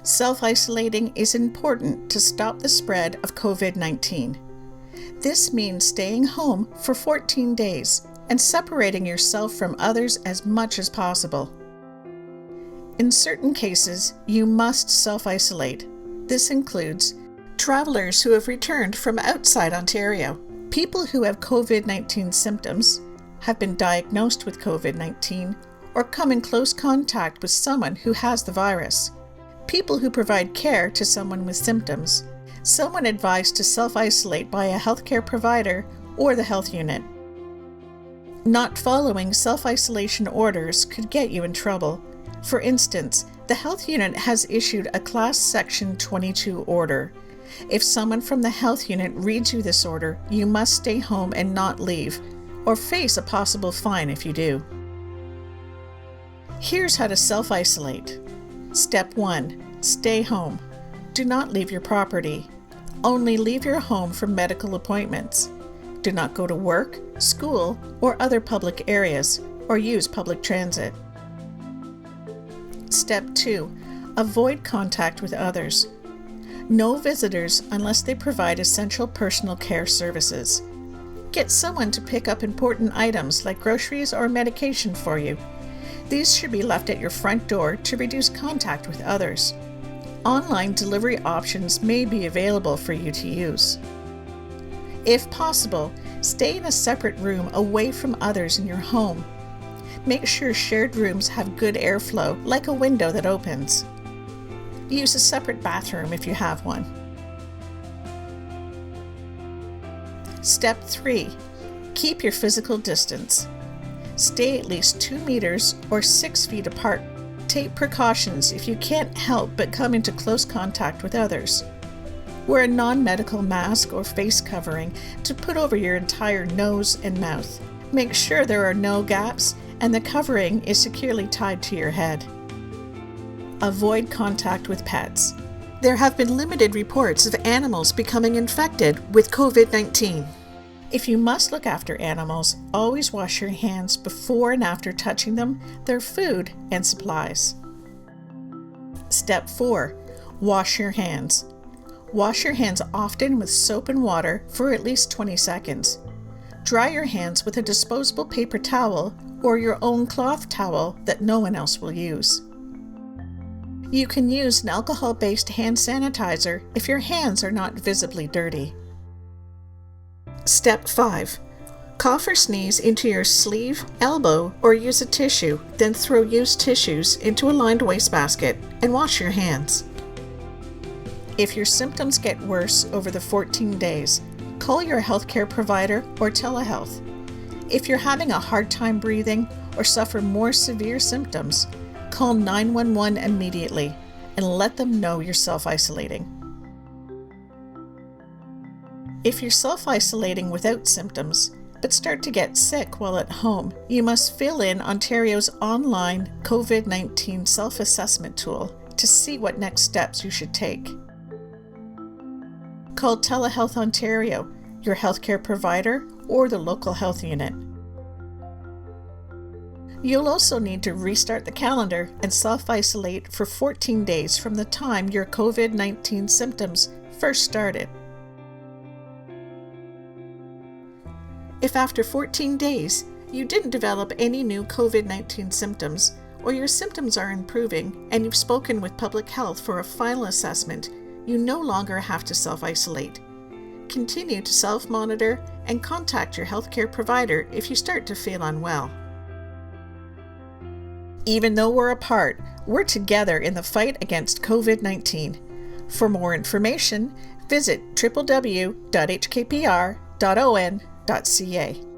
Self-isolating is important to stop the spread of COVID-19. This means staying home for 14 days and separating yourself from others as much as possible. In certain cases, you must self-isolate. This includes travelers who have returned from outside Ontario, people who have COVID-19 symptoms, have been diagnosed with COVID-19, or come in close contact with someone who has the virus, people who provide care to someone with symptoms, someone advised to self-isolate by a healthcare provider or the health unit. Not following self-isolation orders could get you in trouble. For instance, the health unit has issued a Class Section 22 order. If someone from the health unit reads you this order, you must stay home and not leave, or face a possible fine if you do. Here's how to self-isolate. Step 1. Stay home. Do not leave your property. Only leave your home for medical appointments. Do not go to work, school, or other public areas, or use public transit. Step 2. Avoid contact with others. No visitors unless they provide essential personal care services. Get someone to pick up important items like groceries or medication for you. These should be left at your front door to reduce contact with others. Online delivery options may be available for you to use. If possible, stay in a separate room away from others in your home. Make sure shared rooms have good airflow, like a window that opens. Use a separate bathroom if you have one. Step 3. Keep your physical distance. Stay at least 2 meters or 6 feet apart. Take precautions if you can't help but come into close contact with others. Wear a non-medical mask or face covering to put over your entire nose and mouth. Make sure there are no gaps and the covering is securely tied to your head. Avoid contact with pets. There have been limited reports of animals becoming infected with COVID-19. If you must look after animals, always wash your hands before and after touching them, their food, and supplies. Step 4. Wash your hands. Wash your hands often with soap and water for at least 20 seconds. Dry your hands with a disposable paper towel or your own cloth towel that no one else will use. You can use an alcohol-based hand sanitizer if your hands are not visibly dirty. Step 5. Cough or sneeze into your sleeve, elbow, or use a tissue, then throw used tissues into a lined wastebasket and wash your hands. If your symptoms get worse over the 14 days, call your healthcare provider or telehealth. If you're having a hard time breathing or suffer more severe symptoms, call 911 immediately and let them know you're self-isolating. If you're self-isolating without symptoms, but start to get sick while at home, you must fill in Ontario's online COVID-19 self-assessment tool to see what next steps you should take. Call Telehealth Ontario, your healthcare provider, or the local health unit. You'll also need to restart the calendar and self-isolate for 14 days from the time your COVID-19 symptoms first started. If after 14 days you didn't develop any new COVID-19 symptoms, or your symptoms are improving and you've spoken with public health for a final assessment, you no longer have to self-isolate. Continue to self-monitor and contact your healthcare provider if you start to feel unwell. Even though we're apart, we're together in the fight against COVID-19. For more information, visit www.hkpr.on.ca.